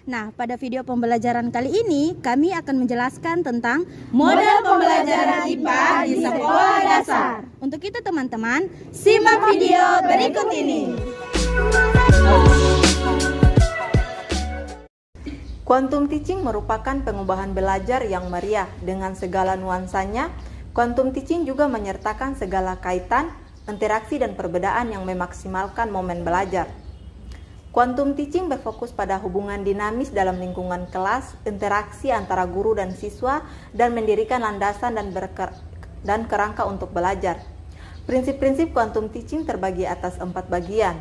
Nah, pada video pembelajaran kali ini kami akan menjelaskan tentang model pembelajaran IPA di sekolah dasar. Untuk itu teman-teman, simak video berikut ini. Quantum teaching merupakan pengubahan belajar yang meriah dengan segala nuansanya. Quantum teaching juga menyertakan segala kaitan, interaksi dan perbedaan yang memaksimalkan momen belajar. Quantum teaching berfokus pada hubungan dinamis dalam lingkungan kelas, interaksi antara guru dan siswa, dan mendirikan landasan dan kerangka untuk belajar. Prinsip-prinsip quantum teaching terbagi atas 4 bagian.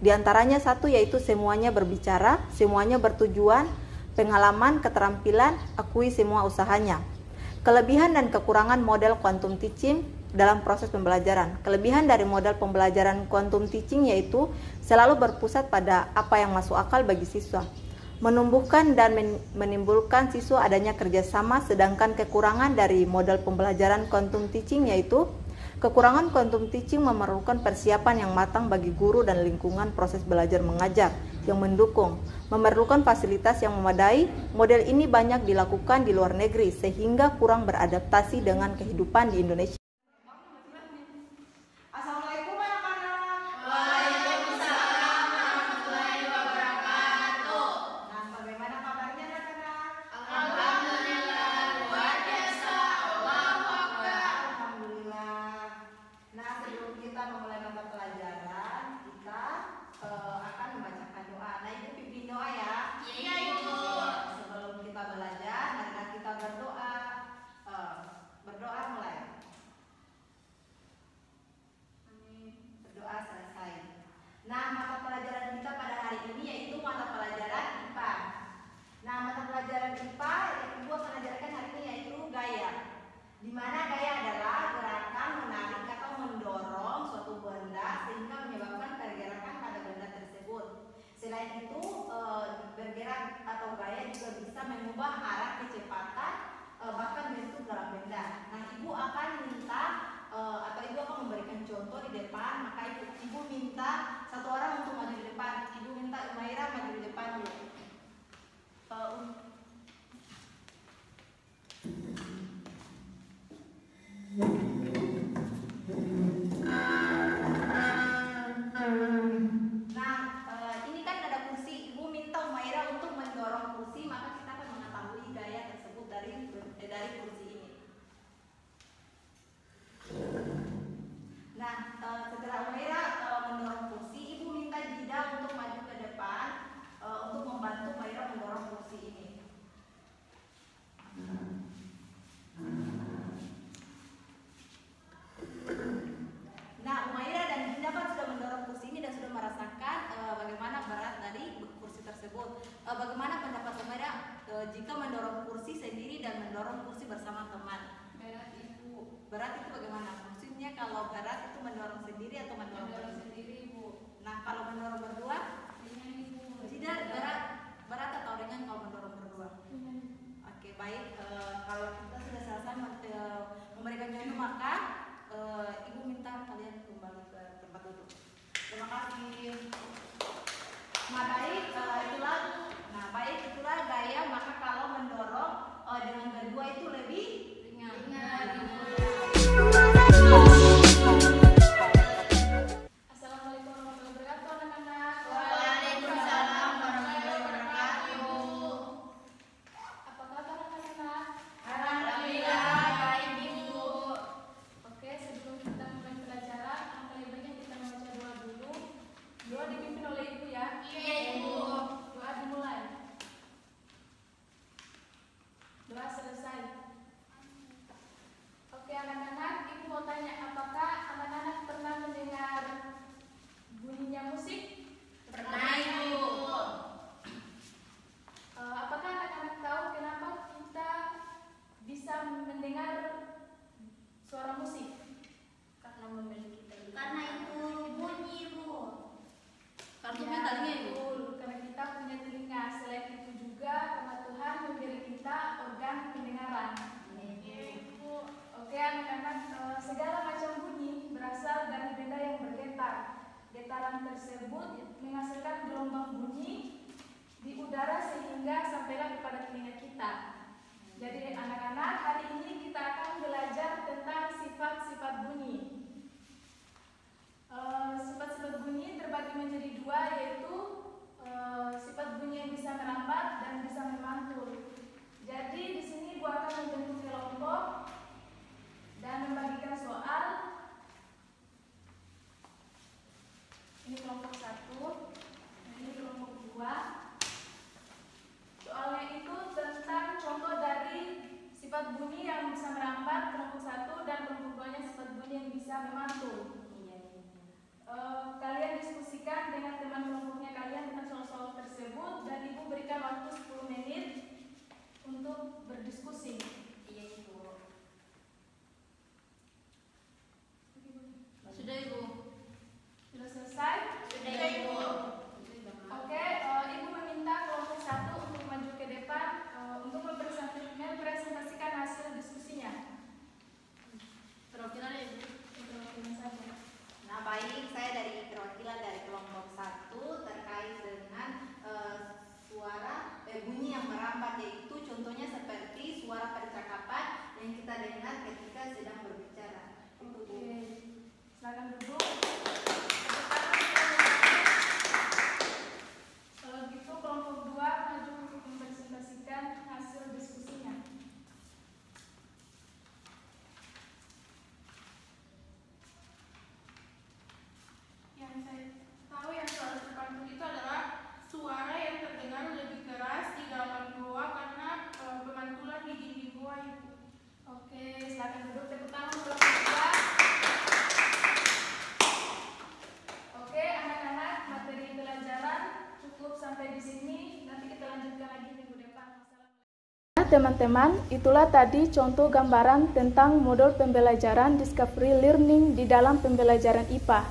Di antaranya 1 yaitu semuanya berbicara, semuanya bertujuan, pengalaman, keterampilan, akui semua usahanya. Kelebihan dan kekurangan model quantum teaching dalam proses pembelajaran. Kelebihan dari model pembelajaran quantum teaching yaitu selalu berpusat pada apa yang masuk akal bagi siswa, menumbuhkan dan menimbulkan siswa adanya kerjasama, sedangkan kekurangan dari model pembelajaran quantum teaching yaitu kekurangan quantum teaching memerlukan persiapan yang matang bagi guru dan lingkungan proses belajar mengajar yang mendukung, memerlukan fasilitas yang memadai. Model ini banyak dilakukan di luar negeri sehingga kurang beradaptasi dengan kehidupan di Indonesia. Di mana gaya adalah gerakan menarik atau mendorong suatu benda sehingga menyebabkan pergerakan pada benda tersebut. Selain itu, bergerak atau gaya juga bisa mengubah arah kecepatan bahkan bentuk dalam benda. Nah, ibu akan minta atau ibu akan memberikan contoh di depan, maka ibu minta satu orang untuk maju di depan. Ibu minta Umaira maju di depan dulu. Ini kan ada kursi. Ibu minta Umaira untuk mendorong kursi, maka kita akan mengetahui gaya tersebut dari kursi ini. Nah, setelah Umaira mendorong kursi, ibu minta Jida untuk maju ke depan untuk membantu Umaira mendorong kursi ini. Nah, Umaira dan Jida kan sudah mendorong kursi ini dan sudah merasakan bagaimana berat dari kursi tersebut. Bagaimana pendapat Umaira jika mendorong kursi sendiri dan mendorong kursi bersama teman? Berat ibu. Berat itu bagaimana? Maksudnya kalau berat itu mendorong sendiri atau mendorong sendiri ibu. Nah, kalau mendorong berdua? Ringan ibu. Tidak, berat atau ringan kalau mendorong berdua? Oke, baik. Kalau kita sudah selesai memberikan contoh, maka ibu minta kalian kembali ke tempat duduk. Terima kasih. Nah, baik itulah gaya. Maka kalau mendorong dengan berdua itu lebih ringan. Assalamualaikum warahmatullahi wabarakatuh, anak-anak. Waalaikumsalam warahmatullahi wabarakatuh. Apa kabar anak-anak? Alhamdulillah baik ibu. Oke, sebelum kita mulai pelajaran, angka baiknya kita membaca doa dulu. Doa dipimpin oleh ibu ya. Iya ibu. Doa dimulai. Doa selesai. Oke anak-anak, ibu mau tanya, apakah anak-anak pernah mendengar bunyinya musik? Pernah ibu. Apakah anak-anak tahu kenapa kita bisa mendengar suara musik? Karena memiliki telinga. Karena itu bunyi ibu. Karena Ya, punya telinga ibu. betul, karena kita punya telinga. Selain itu juga karena Tuhan memberi kita organ pendengaran. Oke anak-anak, segala macam bunyi berasal dari benda yang bergetar. Getaran tersebut menghasilkan gelombang bunyi di sedang berbicara. Oke, silakan duduk. Kalau gitu kelompok 2 maju untuk mempresentasikan hasil diskusinya. Yang saya tahu yang selalu terpantau itu adalah suara yang terdengar lebih keras di dalam goa karena pemantulan di dinding goa itu. Oke, silakan duduk. Tepuk tangan untuk kelompok 2. Oke, anak-anak, materi pelajaran cukup sampai di sini. Nanti kita lanjutkan lagi minggu depan. Teman-teman, itulah tadi contoh gambaran tentang model pembelajaran Discovery Learning di dalam pembelajaran IPA.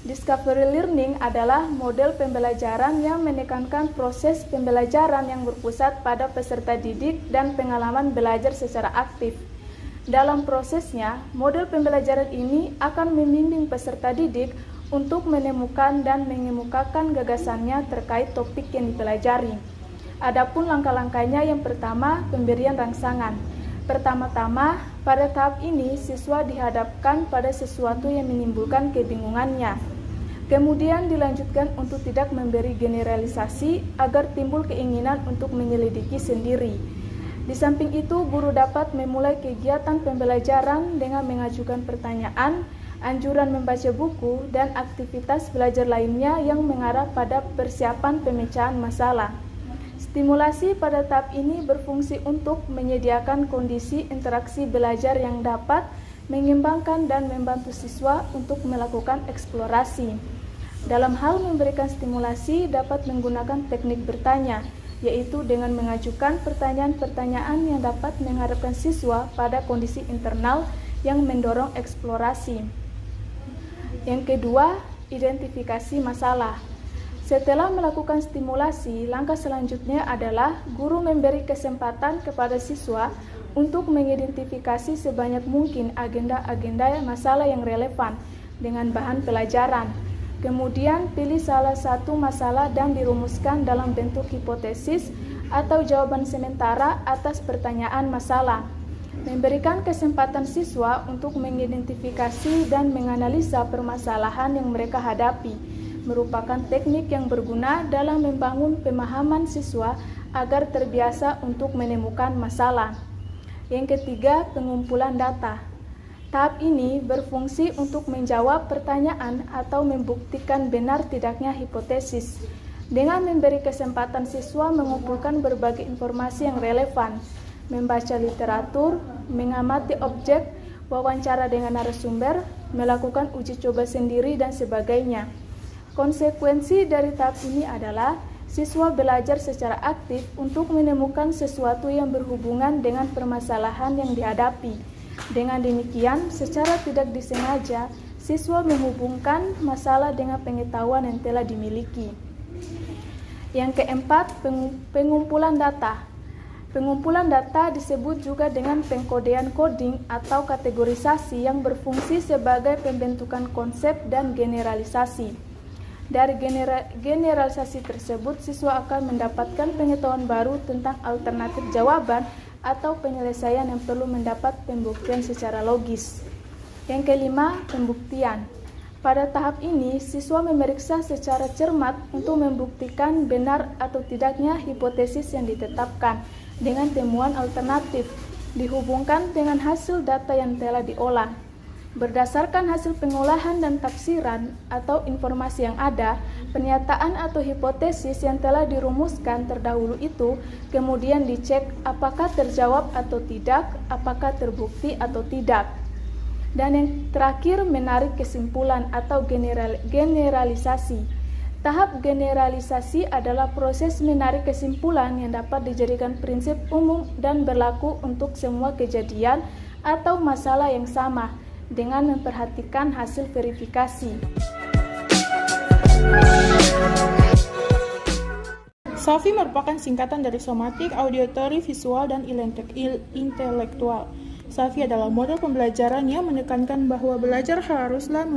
Discovery Learning adalah model pembelajaran yang menekankan proses pembelajaran yang berpusat pada peserta didik dan pengalaman belajar secara aktif. Dalam prosesnya, model pembelajaran ini akan membimbing peserta didik untuk menemukan dan mengemukakan gagasannya terkait topik yang dipelajari. Adapun langkah-langkahnya, yang pertama, pemberian rangsangan. Pertama-tama, pada tahap ini siswa dihadapkan pada sesuatu yang menimbulkan kebingungannya. Kemudian dilanjutkan untuk tidak memberi generalisasi agar timbul keinginan untuk menyelidiki sendiri. Di samping itu, guru dapat memulai kegiatan pembelajaran dengan mengajukan pertanyaan, anjuran membaca buku, dan aktivitas belajar lainnya yang mengarah pada persiapan pemecahan masalah. Stimulasi pada tahap ini berfungsi untuk menyediakan kondisi interaksi belajar yang dapat mengembangkan dan membantu siswa untuk melakukan eksplorasi. Dalam hal memberikan stimulasi dapat menggunakan teknik bertanya, yaitu dengan mengajukan pertanyaan-pertanyaan yang dapat mengharapkan siswa pada kondisi internal yang mendorong eksplorasi. Yang kedua, identifikasi masalah. Setelah melakukan stimulasi, langkah selanjutnya adalah guru memberi kesempatan kepada siswa untuk mengidentifikasi sebanyak mungkin agenda-agenda masalah yang relevan dengan bahan pelajaran. Kemudian pilih salah satu masalah dan dirumuskan dalam bentuk hipotesis atau jawaban sementara atas pertanyaan masalah. Memberikan kesempatan siswa untuk mengidentifikasi dan menganalisa permasalahan yang mereka hadapi merupakan teknik yang berguna dalam membangun pemahaman siswa agar terbiasa untuk menemukan masalah. Yang ketiga, pengumpulan data. Tahap ini berfungsi untuk menjawab pertanyaan atau membuktikan benar tidaknya hipotesis dengan memberi kesempatan siswa mengumpulkan berbagai informasi yang relevan, membaca literatur, mengamati objek, wawancara dengan narasumber, melakukan uji coba sendiri, dan sebagainya. Konsekuensi dari tahap ini adalah siswa belajar secara aktif untuk menemukan sesuatu yang berhubungan dengan permasalahan yang dihadapi. Dengan demikian, secara tidak disengaja, siswa menghubungkan masalah dengan pengetahuan yang telah dimiliki. Yang keempat, pengumpulan data. Pengumpulan data disebut juga dengan pengkodean coding atau kategorisasi yang berfungsi sebagai pembentukan konsep dan generalisasi. Dari generalisasi tersebut, siswa akan mendapatkan pengetahuan baru tentang alternatif jawaban atau penyelesaian yang perlu mendapat pembuktian secara logis. Yang kelima, pembuktian. Pada tahap ini, siswa memeriksa secara cermat untuk membuktikan benar atau tidaknya hipotesis yang ditetapkan dengan temuan alternatif, dihubungkan dengan hasil data yang telah diolah. Berdasarkan hasil pengolahan dan tafsiran atau informasi yang ada, pernyataan atau hipotesis yang telah dirumuskan terdahulu itu kemudian dicek apakah terjawab atau tidak, apakah terbukti atau tidak. Dan yang terakhir, menarik kesimpulan atau generalisasi. Tahap generalisasi adalah proses menarik kesimpulan yang dapat dijadikan prinsip umum dan berlaku untuk semua kejadian atau masalah yang sama, dengan memperhatikan hasil verifikasi. SAVI merupakan singkatan dari somatik, auditory, visual, dan intelektual. SAVI adalah model pembelajaran yang menekankan bahwa belajar haruslah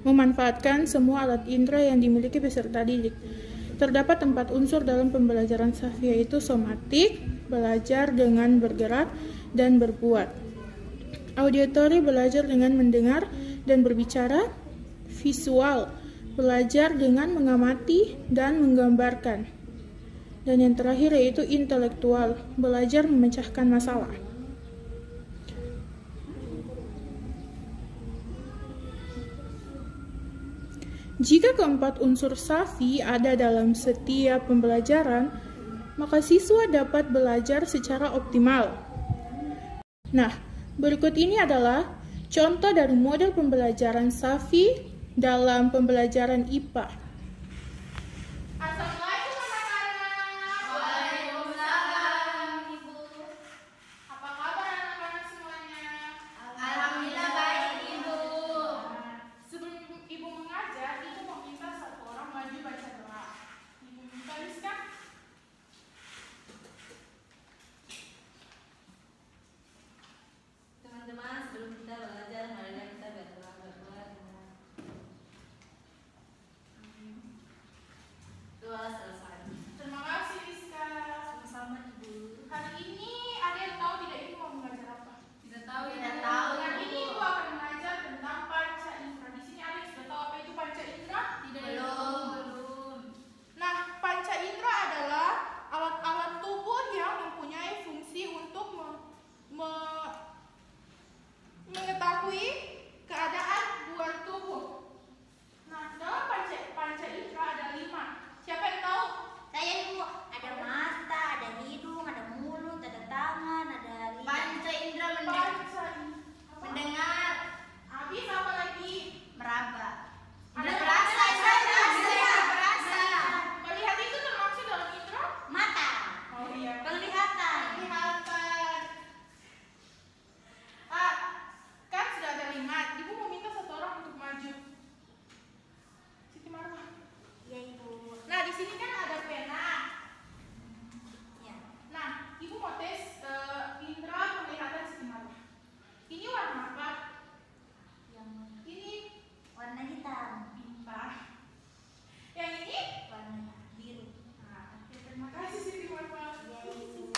memanfaatkan semua alat indera yang dimiliki peserta didik. Terdapat 4 unsur dalam pembelajaran SAVI, yaitu somatik, belajar dengan bergerak, dan berbuat. Auditory belajar dengan mendengar dan berbicara. Visual belajar dengan mengamati dan menggambarkan. Dan yang terakhir yaitu intelektual, belajar memecahkan masalah. Jika keempat unsur SAFI ada dalam setiap pembelajaran, maka siswa dapat belajar secara optimal. Nah, berikut ini adalah contoh dari model pembelajaran SAFI dalam pembelajaran IPA. Assalamualaikum anak-anak. Waalaikumsalam, Ibu. Apa kabar anak-anak semuanya? Alhamdulillah baik, Ibu. Sebelum Ibu mengajar, Ibu mau minta satu orang maju baca doa. Ibu minta Rizka. Teman-teman, sebelum kita belajar, marilah kita berdoa. Doa selesai. Terima kasih Rizka. Sama-sama Ibu. Hari ini ada yang tahu tidak Ibu mau mengajar apa? Tidak tahu ya. Tidak tahu. Hari ini Ibu akan mengajar tentang panca indera. Di sini ada yang sudah tahu apa itu panca indera? Belum. Nah, panca indera adalah alat-alat tubuh yang mempunyai fungsi untuk mengetahui keadaan luar tubuh. Nah, dalam panca indera ada 5. Siapa yang tahu? Saya, Ibu. Ada mata, ada hidung, ada mulut, ada tangan, ada lidah. Panca indera mendengar. Habis apa lagi? Meraba. Ada Berasa, berasa. Melihat itu termasuk dalam indera? Mata. Oh iya. Penglihatan. Kelihatan. Kan sudah ada 5. Ibu mau minta satu orang untuk maju. Siti Marwah. Ya, Ibu. Nah, di sini kan ada pena. Ya. Nah, Ibu mau tes indera penglihatan Siti Marwah. Ini warna apa? Yang Ini warna hitam. pintar. Yang ini? Warna biru. Nah, oke, terima kasih Siti Marwah. Ya, Ibu.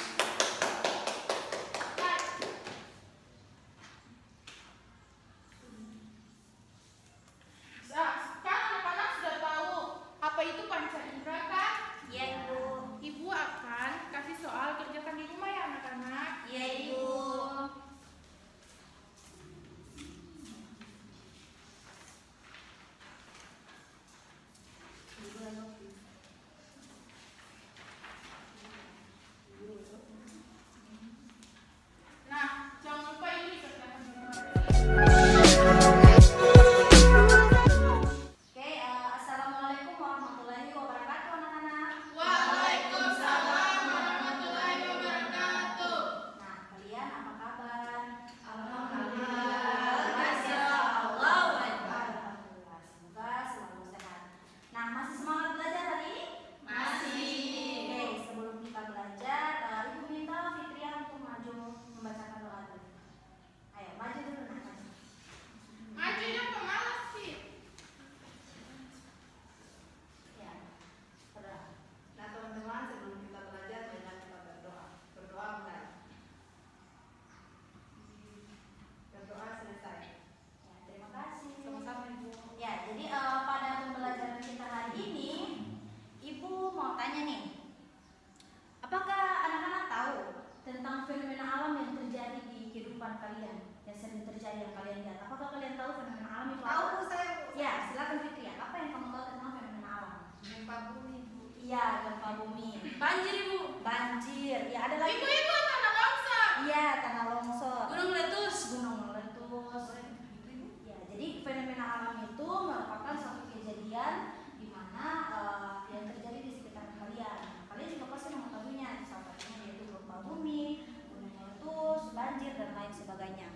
Nah, kan anak-anak sudah tahu apa itu panca indera kan? Ya, Ibu. Ibu akan kasih soal kerjakan di rumah ya anak-anak. Ya, Ibu. Nah, jangan lupa ini dikerjakan di rumah. Oke, assalamualaikum warahmatullahi wabarakatuh, anak-anak. Waalaikumsalam warahmatullahi wabarakatuh. Nah, kalian apa kabar? Alhamdulillah. Masya Allah. Alhamdulillah. Semoga selalu sehat. Nah, masih semangat belajar hari ini? Masih. Oke, sebelum kita belajar, Ibu minta Fitriah untuk maju membacakan doa dulu. Ayo, maju dulu, nah, maju. Maju dong, pemalas sih. Ya, berdoa. Nah teman-teman, sebelum kita belajar, marilah kita berdoa. Berdoa mulai. Berdoa selesai. Ya, terima kasih. Sama-sama Ibu. Ya, jadi pada pembelajaran kita hari ini, Ibu mau tanya nih, apakah anak-anak tahu tentang fenomena alam yang terjadi di kehidupan kalian, yang sering terjadi yang kalian lihat? Apakah kalian tahu fenomena alam itu apa? Tahu saya Bu. Ya, silakan Fitria. Apa yang kamu tahu tentang fenomena alam? Gempa bumi Bu. Iya, gempa bumi. Banjir Ibu. Banjir. Ya, ada lagi. Ibu tanah longsor. Iya, tanah longsor. Gunung meletus. Gunung meletus. Ya, jadi fenomena alam itu merupakan suatu kejadian di mana yang terjadi di sekitar kalian. Kalian juga pasti mengetahuinya, salah satunya yaitu gempa bumi, gunung meletus, banjir dan lain sebagainya.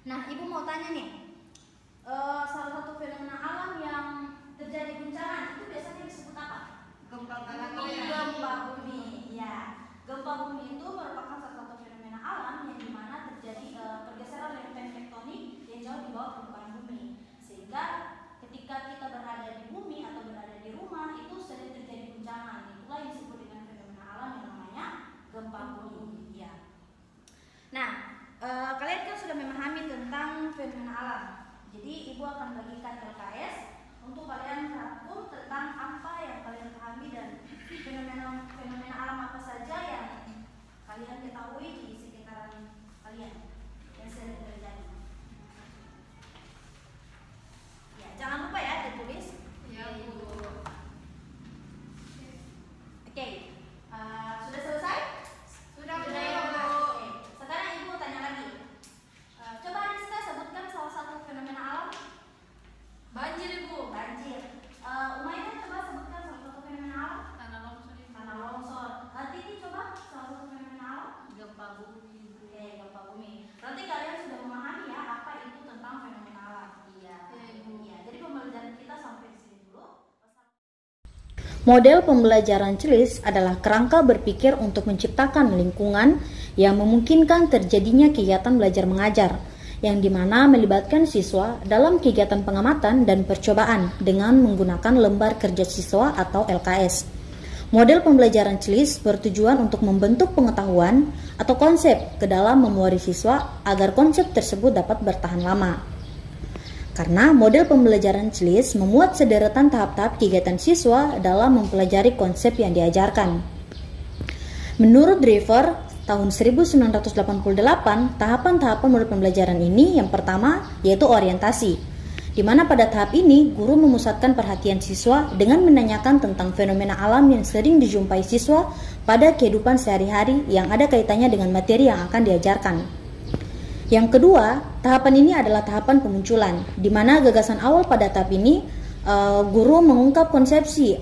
Nah, Ibu mau tanya nih, salah satu fenomena alam yang terjadi guncangan itu biasanya disebut apa? Gempa tanah goyang. Gempa bumi. Ya, gempa bumi itu merupakan salah satu fenomena alam yang dimana terjadi pergeseran lempeng tektonik yang jauh di bawah permukaan bumi, sehingga ketika kita berada di bumi atau berada di rumah itu sering terjadi guncangan. Itulah yang disebut dengan fenomena alam yang namanya gempa bumi. Ya. Nah, kalian kan sudah memahami Model pembelajaran CLIS adalah kerangka berpikir untuk menciptakan lingkungan yang memungkinkan terjadinya kegiatan belajar mengajar, yang dimana melibatkan siswa dalam kegiatan pengamatan dan percobaan dengan menggunakan lembar kerja siswa atau LKS. Model pembelajaran CLIS bertujuan untuk membentuk pengetahuan atau konsep ke dalam memori siswa agar konsep tersebut dapat bertahan lama. Karena model pembelajaran CLIS memuat sederetan tahap-tahap kegiatan siswa dalam mempelajari konsep yang diajarkan. Menurut Driver, tahun 1988, tahapan-tahapan model pembelajaran ini yang pertama yaitu orientasi, di mana pada tahap ini guru memusatkan perhatian siswa dengan menanyakan tentang fenomena alam yang sering dijumpai siswa pada kehidupan sehari-hari yang ada kaitannya dengan materi yang akan diajarkan. Yang kedua, tahapan ini adalah tahapan pemunculan, di mana gagasan awal pada tahap ini guru mengungkap konsepsi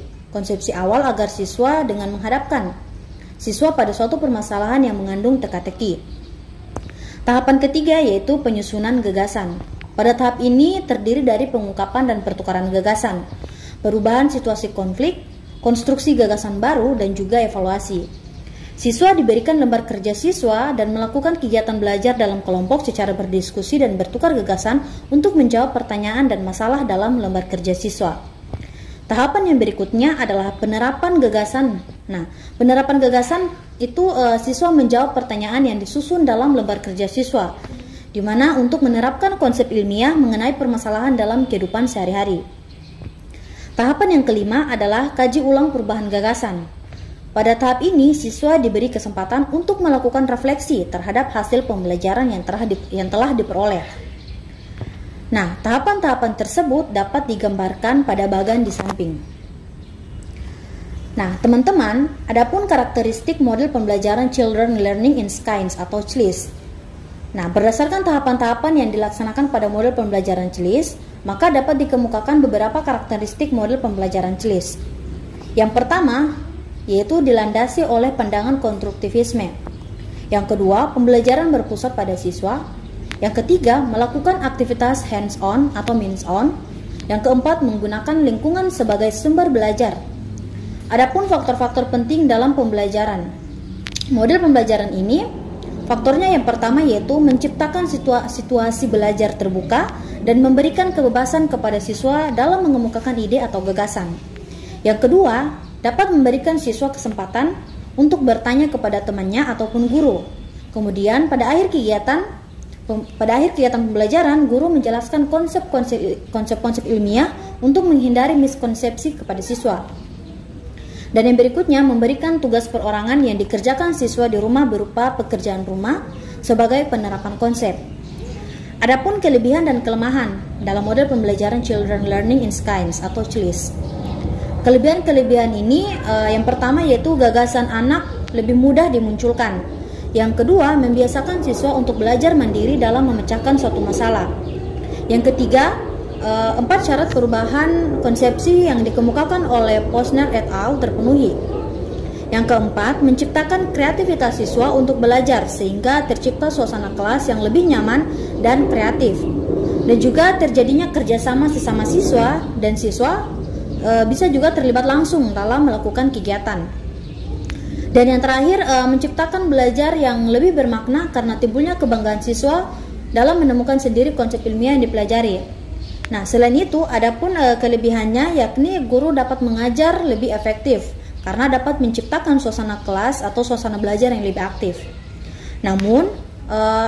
awal agar siswa dengan menghadapkan siswa pada suatu permasalahan yang mengandung teka-teki. Tahapan ketiga yaitu penyusunan gagasan. Pada tahap ini terdiri dari pengungkapan dan pertukaran gagasan, perubahan situasi konflik, konstruksi gagasan baru, dan juga evaluasi. Siswa diberikan lembar kerja siswa dan melakukan kegiatan belajar dalam kelompok secara berdiskusi dan bertukar gagasan untuk menjawab pertanyaan dan masalah dalam lembar kerja siswa. Tahapan yang berikutnya adalah penerapan gagasan. Nah, penerapan gagasan itu siswa menjawab pertanyaan yang disusun dalam lembar kerja siswa, di mana untuk menerapkan konsep ilmiah mengenai permasalahan dalam kehidupan sehari-hari. Tahapan yang kelima adalah kaji ulang perubahan gagasan. Pada tahap ini, siswa diberi kesempatan untuk melakukan refleksi terhadap hasil pembelajaran yang telah diperoleh. Nah, tahapan-tahapan tersebut dapat digambarkan pada bagian di samping. Nah, teman-teman, adapun karakteristik model pembelajaran Children Learning in Science atau CLIS. Nah, berdasarkan tahapan-tahapan yang dilaksanakan pada model pembelajaran CLIS, maka dapat dikemukakan beberapa karakteristik model pembelajaran CLIS. Yang pertama, yaitu dilandasi oleh pandangan konstruktivisme. Yang kedua, pembelajaran berpusat pada siswa. Yang ketiga, melakukan aktivitas hands-on atau means-on. Yang keempat, menggunakan lingkungan sebagai sumber belajar. Adapun faktor-faktor penting dalam pembelajaran. Model pembelajaran ini, faktornya yang pertama yaitu menciptakan situasi belajar terbuka dan memberikan kebebasan kepada siswa dalam mengemukakan ide atau gagasan. Yang kedua, dapat memberikan siswa kesempatan untuk bertanya kepada temannya ataupun guru. Kemudian pada akhir kegiatan pembelajaran, guru menjelaskan konsep-konsep ilmiah untuk menghindari miskonsepsi kepada siswa. Dan yang berikutnya, memberikan tugas perorangan yang dikerjakan siswa di rumah berupa pekerjaan rumah sebagai penerapan konsep. Adapun kelebihan dan kelemahan dalam model pembelajaran Children Learning in Science atau CLIS. Kelebihan-kelebihan ini yang pertama yaitu gagasan anak lebih mudah dimunculkan. Yang kedua, membiasakan siswa untuk belajar mandiri dalam memecahkan suatu masalah. Yang ketiga, 4 syarat perubahan konsepsi yang dikemukakan oleh Posner et al. Terpenuhi. Yang keempat, menciptakan kreativitas siswa untuk belajar sehingga tercipta suasana kelas yang lebih nyaman dan kreatif. Dan juga terjadinya kerjasama sesama siswa dan siswa bisa juga terlibat langsung dalam melakukan kegiatan. Dan yang terakhir, menciptakan belajar yang lebih bermakna karena timbulnya kebanggaan siswa dalam menemukan sendiri konsep ilmiah yang dipelajari. Nah, selain itu, adapun kelebihannya yakni guru dapat mengajar lebih efektif karena dapat menciptakan suasana kelas atau suasana belajar yang lebih aktif. Namun,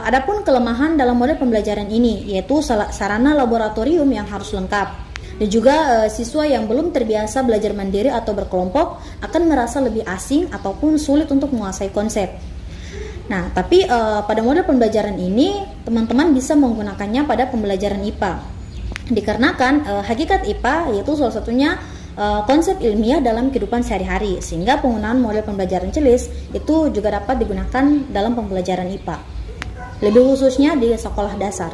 adapun kelemahan dalam model pembelajaran ini yaitu sarana laboratorium yang harus lengkap. Dan juga siswa yang belum terbiasa belajar mandiri atau berkelompok akan merasa lebih asing ataupun sulit untuk menguasai konsep. Nah, tapi pada model pembelajaran ini teman-teman bisa menggunakannya pada pembelajaran IPA. Dikarenakan hakikat IPA yaitu salah satunya konsep ilmiah dalam kehidupan sehari-hari, sehingga penggunaan model pembelajaran CLIS itu juga dapat digunakan dalam pembelajaran IPA. Lebih khususnya di sekolah dasar.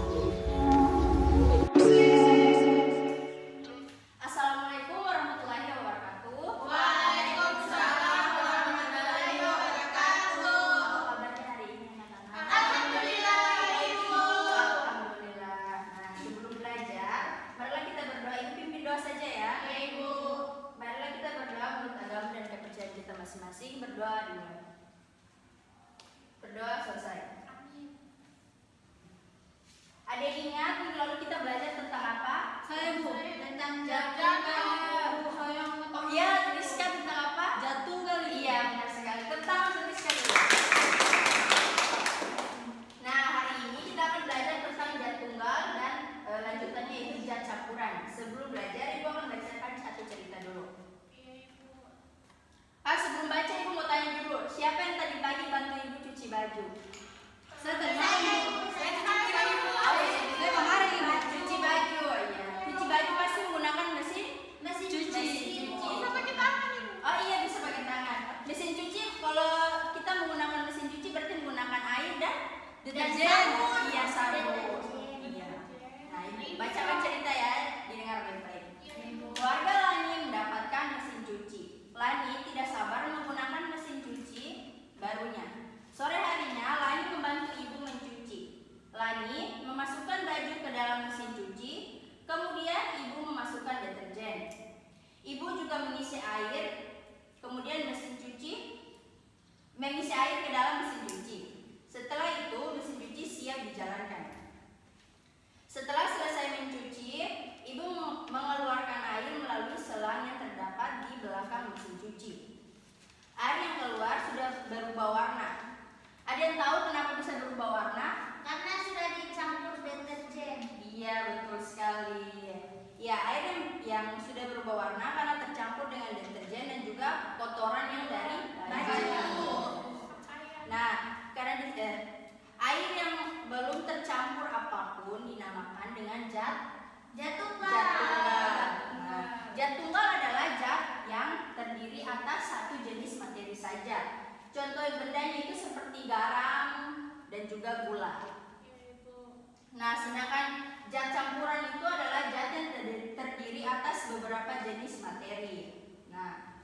Saja ya. Ibu. Marilah kita berdoa masing-masing berdoa dimulai. Berdoa selesai. Ada yang ingat minggu lalu kita belajar tentang apa? Saya Bu, tentang Oh iya, Rizka tentang apa? Jatunggal. Iya, benar sekali. Tentang Rizka dulu. Nah, hari ini kita akan belajar tentang jat tunggal dan lanjutannya itu jat campuran. Sebelum belajar, Ibu akan bacakan satu cerita dulu. Sebelum baca, Ibu mau tanya dulu, siapa yang tadi pagi bantu Ibu cuci baju? Saya kemarin Ibu. Cuci baju, ya. Cuci baju pasti menggunakan mesin cuci. Oh iya, bisa pakai tangan. Mesin cuci, kalau kita menggunakan mesin cuci berarti menggunakan air dan sabun. Iya, sabun. Iya. Nah, ini bacakan cerita ya, didengar baik-baik. Keluarga Lani mendapatkan mesin cuci. Lani tidak sabar menggunakan mesin cuci barunya. Sore harinya, Lani membantu ibu mencuci. Lani memasukkan baju ke dalam mesin cuci, kemudian ibu memasukkan deterjen. Ibu juga mengisi air, kemudian mengisi air ke dalam mesin cuci. Setelah itu, mesin cuci siap dijalankan. Setelah selesai mencuci, ibu mengeluarkan air melalui selang yang terdapat di belakang mesin cuci. Air yang keluar sudah berubah warna. Ada yang tahu kenapa bisa berubah warna? Karena sudah dicampur deterjen. Iya, betul sekali. Ya, air yang sudah berubah warna karena tercampur dengan deterjen dan juga kotoran yang dari baju. Nah, karena air yang belum tercampur apapun dinamakan dengan jat tunggal. Nah, jat tunggal adalah zat yang terdiri atas satu jenis materi saja. Contoh bendanya itu seperti garam dan juga gula. Nah, sedangkan zat campuran itu adalah zat yang terdiri atas beberapa jenis materi. Nah,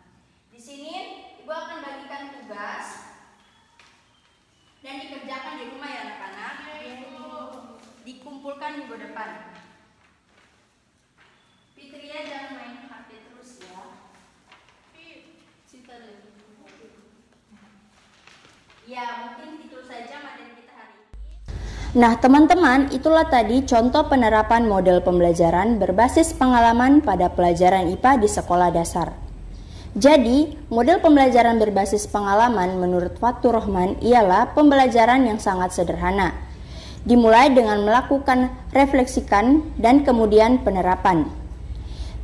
di sini Ibu akan bagikan tugas dan dikerjakan di rumah ya anak-anak. Dikumpulkan minggu depan. Fitria jangan main HP terus ya. Cerita dulu. Ya, mungkin itu saja materi kita hari ini. Nah, teman-teman, itulah tadi contoh penerapan model pembelajaran berbasis pengalaman pada pelajaran IPA di sekolah dasar. Jadi, model pembelajaran berbasis pengalaman menurut Fatur Rahman ialah pembelajaran yang sangat sederhana. Dimulai dengan melakukan refleksikan dan kemudian penerapan.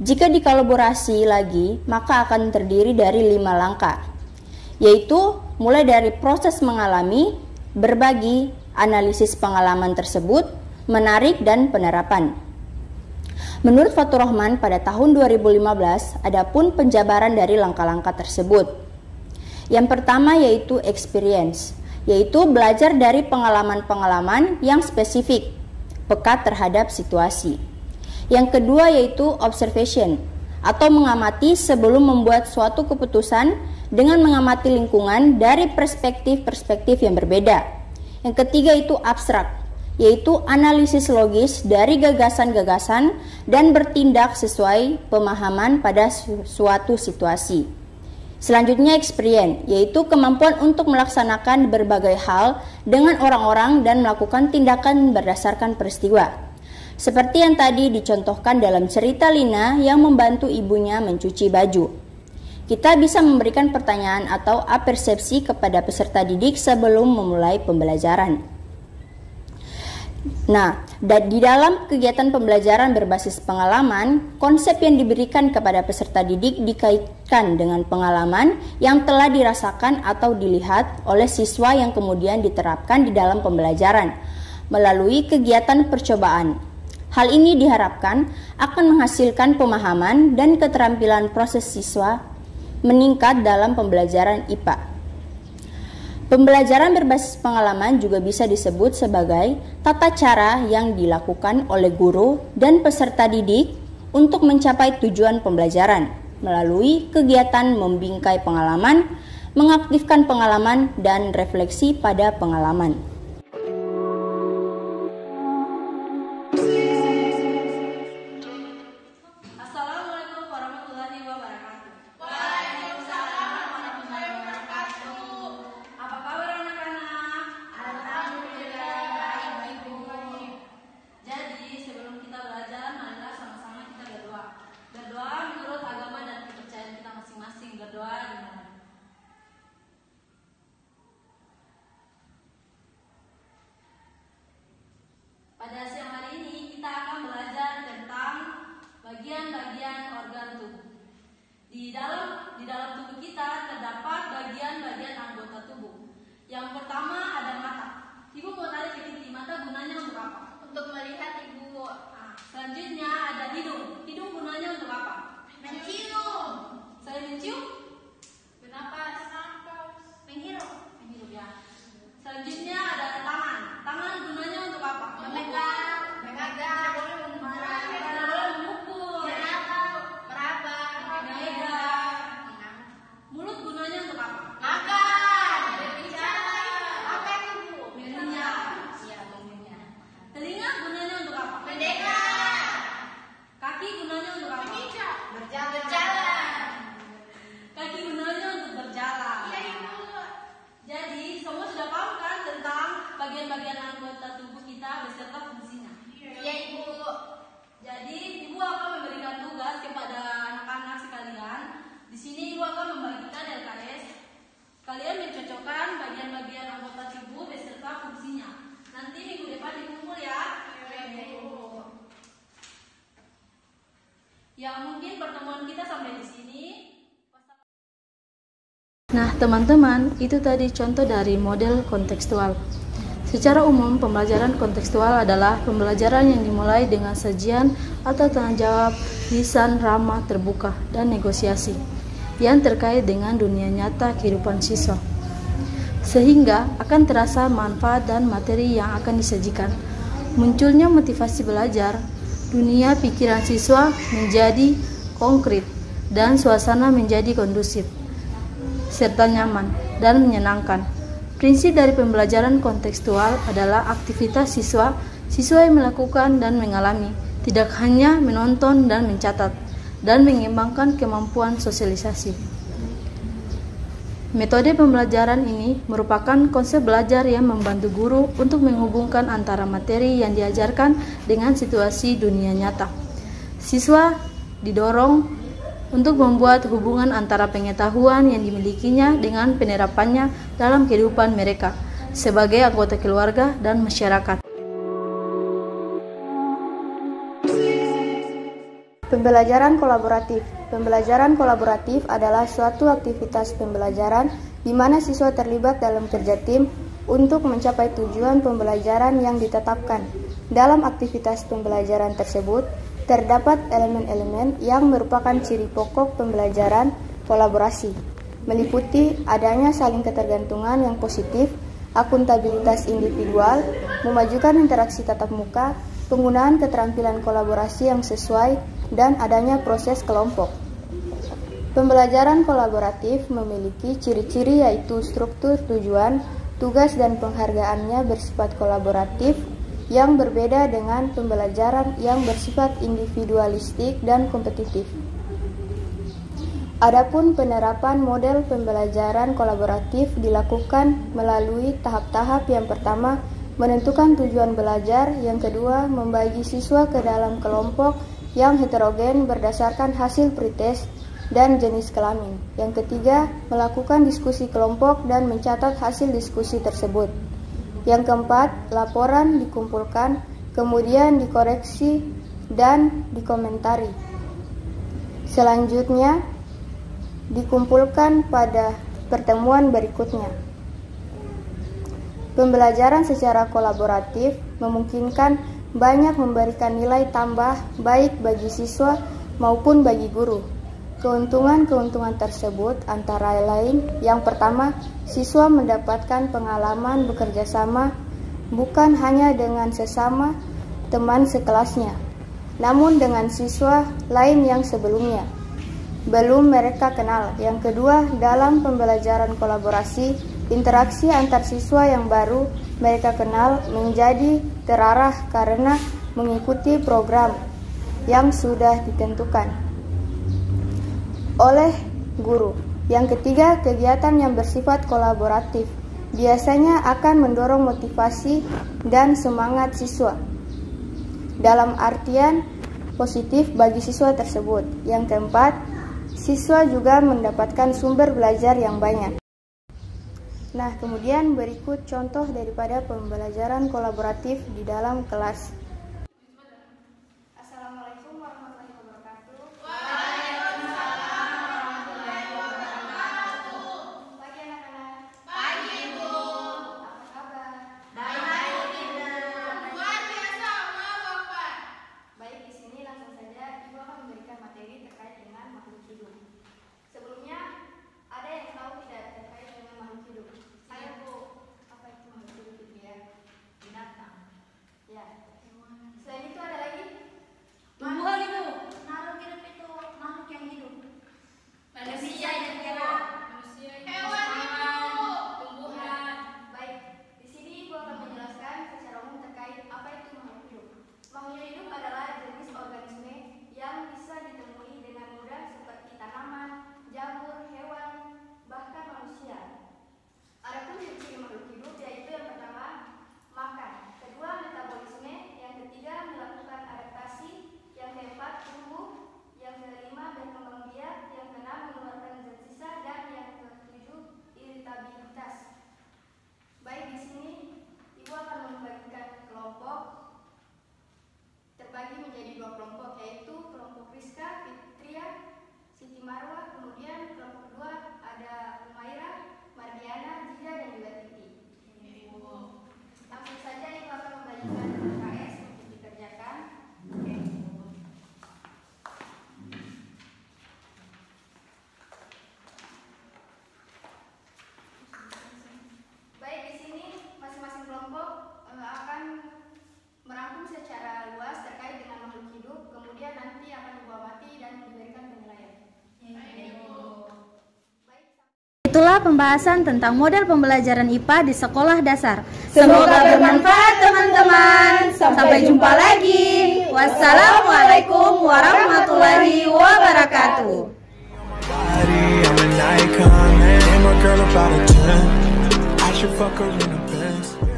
Jika dikolaborasi lagi, maka akan terdiri dari 5 langkah, yaitu mulai dari proses mengalami, berbagi, analisis pengalaman tersebut, menarik, dan penerapan. Menurut Fatur Rahman, pada tahun 2015, ada pun penjabaran dari langkah-langkah tersebut. Yang pertama yaitu experience, yaitu belajar dari pengalaman-pengalaman yang spesifik, peka terhadap situasi. Yang kedua yaitu observation, atau mengamati sebelum membuat suatu keputusan dengan mengamati lingkungan dari perspektif-perspektif yang berbeda. Yang ketiga itu abstrak, yaitu analisis logis dari gagasan-gagasan dan bertindak sesuai pemahaman pada suatu situasi. Selanjutnya experience, yaitu kemampuan untuk melaksanakan berbagai hal dengan orang-orang dan melakukan tindakan berdasarkan peristiwa. Seperti yang tadi dicontohkan dalam cerita Lina yang membantu ibunya mencuci baju. Kita bisa memberikan pertanyaan atau apersepsi kepada peserta didik sebelum memulai pembelajaran. Nah, di dalam kegiatan pembelajaran berbasis pengalaman, konsep yang diberikan kepada peserta didik dikaitkan dengan pengalaman yang telah dirasakan atau dilihat oleh siswa yang kemudian diterapkan di dalam pembelajaran melalui kegiatan percobaan. Hal ini diharapkan akan menghasilkan pemahaman dan keterampilan proses siswa meningkat dalam pembelajaran IPA. Pembelajaran berbasis pengalaman juga bisa disebut sebagai tata cara yang dilakukan oleh guru dan peserta didik untuk mencapai tujuan pembelajaran melalui kegiatan membingkai pengalaman, mengaktifkan pengalaman, dan refleksi pada pengalaman. Assalamualaikum warahmatullahi wabarakatuh. Waalaikumsalam warahmatullahi wabarakatuh. Untuk melihat Ibu. Selanjutnya ada hidung. Hidung gunanya untuk apa? Mencium. Selain mencium, Bernapas. menghirup. Menghirup ya. Selanjutnya ada tangan. Tangan gunanya untuk apa? Memegang. Memegang. Memukul. Meraba. Memegang. Mulut gunanya untuk apa? Makan. Berbicara. Apa itu? Mengunyah. Iya, mengunyah. Telinga gunanya untuk apa? Mendengar. Kaki gunanya untuk apa? Berjalan. Kaki gunanya untuk berjalan. Iya, Ibu. Jadi semua sudah paham kan tentang bagian-bagian anggota tubuh kita beserta fungsinya. Iya, Ibu. Jadi Ibu akan memberikan tugas kepada anak-anak sekalian. Di sini Ibu akan membagikan LKS. Kalian mencocokkan bagian-bagian anggota tubuh beserta fungsinya. Nanti minggu depan dikumpul ya. Ya mungkin pertemuan kita sampai di sini. Nah, teman-teman, itu tadi contoh dari model kontekstual. Secara umum, pembelajaran kontekstual adalah pembelajaran yang dimulai dengan sajian atau tanya jawab, lisan, ramah, terbuka, dan negosiasi yang terkait dengan dunia nyata kehidupan siswa. Sehingga akan terasa manfaat dan materi yang akan disajikan. Munculnya motivasi belajar, dunia pikiran siswa menjadi konkret, dan suasana menjadi kondusif serta nyaman dan menyenangkan. Prinsip dari pembelajaran kontekstual adalah aktivitas siswa yang melakukan dan mengalami, tidak hanya menonton dan mencatat, dan mengembangkan kemampuan sosialisasi. Metode pembelajaran ini merupakan konsep belajar yang membantu guru untuk menghubungkan antara materi yang diajarkan dengan situasi dunia nyata. Siswa didorong untuk membuat hubungan antara pengetahuan yang dimilikinya dengan penerapannya dalam kehidupan mereka sebagai anggota keluarga dan masyarakat. Pembelajaran kolaboratif. Pembelajaran kolaboratif adalah suatu aktivitas pembelajaran di mana siswa terlibat dalam kerja tim untuk mencapai tujuan pembelajaran yang ditetapkan. Dalam aktivitas pembelajaran tersebut, terdapat elemen-elemen yang merupakan ciri pokok pembelajaran kolaborasi, meliputi adanya saling ketergantungan yang positif, akuntabilitas individual, memajukan interaksi tatap muka, penggunaan keterampilan kolaborasi yang sesuai, dan adanya proses kelompok. Pembelajaran kolaboratif memiliki ciri-ciri yaitu struktur tujuan, tugas dan penghargaannya bersifat kolaboratif, yang berbeda dengan pembelajaran yang bersifat individualistik dan kompetitif. Adapun penerapan model pembelajaran kolaboratif dilakukan melalui tahap-tahap. Yang pertama, menentukan tujuan belajar. Yang kedua, membagi siswa ke dalam kelompok yang heterogen berdasarkan hasil pretest dan jenis kelamin. Yang ketiga, melakukan diskusi kelompok dan mencatat hasil diskusi tersebut. Yang keempat, laporan dikumpulkan, kemudian dikoreksi dan dikomentari. Selanjutnya, dikumpulkan pada pertemuan berikutnya. Pembelajaran secara kolaboratif memungkinkan banyak memberikan nilai tambah baik bagi siswa maupun bagi guru. Keuntungan-keuntungan tersebut antara lain, yang pertama, siswa mendapatkan pengalaman bekerja sama bukan hanya dengan sesama teman sekelasnya, namun dengan siswa lain yang sebelumnya belum mereka kenal. Yang kedua, dalam pembelajaran kolaborasi, interaksi antar siswa yang baru mereka kenal menjadi terarah karena mengikuti program yang sudah ditentukan oleh guru. Yang ketiga, kegiatan yang bersifat kolaboratif biasanya akan mendorong motivasi dan semangat siswa dalam artian positif bagi siswa tersebut. Yang keempat, siswa juga mendapatkan sumber belajar yang banyak. Nah, kemudian berikut contoh daripada pembelajaran kolaboratif di dalam kelas. Assalamualaikum warahmatullahi wabarakatuh. Pagi anak-anak. Pagi, Bu. Apa kabar? Baik, Bu. Luar biasa. itulah pembahasan tentang model pembelajaran IPA di sekolah dasar. Semoga bermanfaat teman-teman. Sampai jumpa lagi. Wassalamualaikum warahmatullahi wabarakatuh. I should fuck her in the Benz.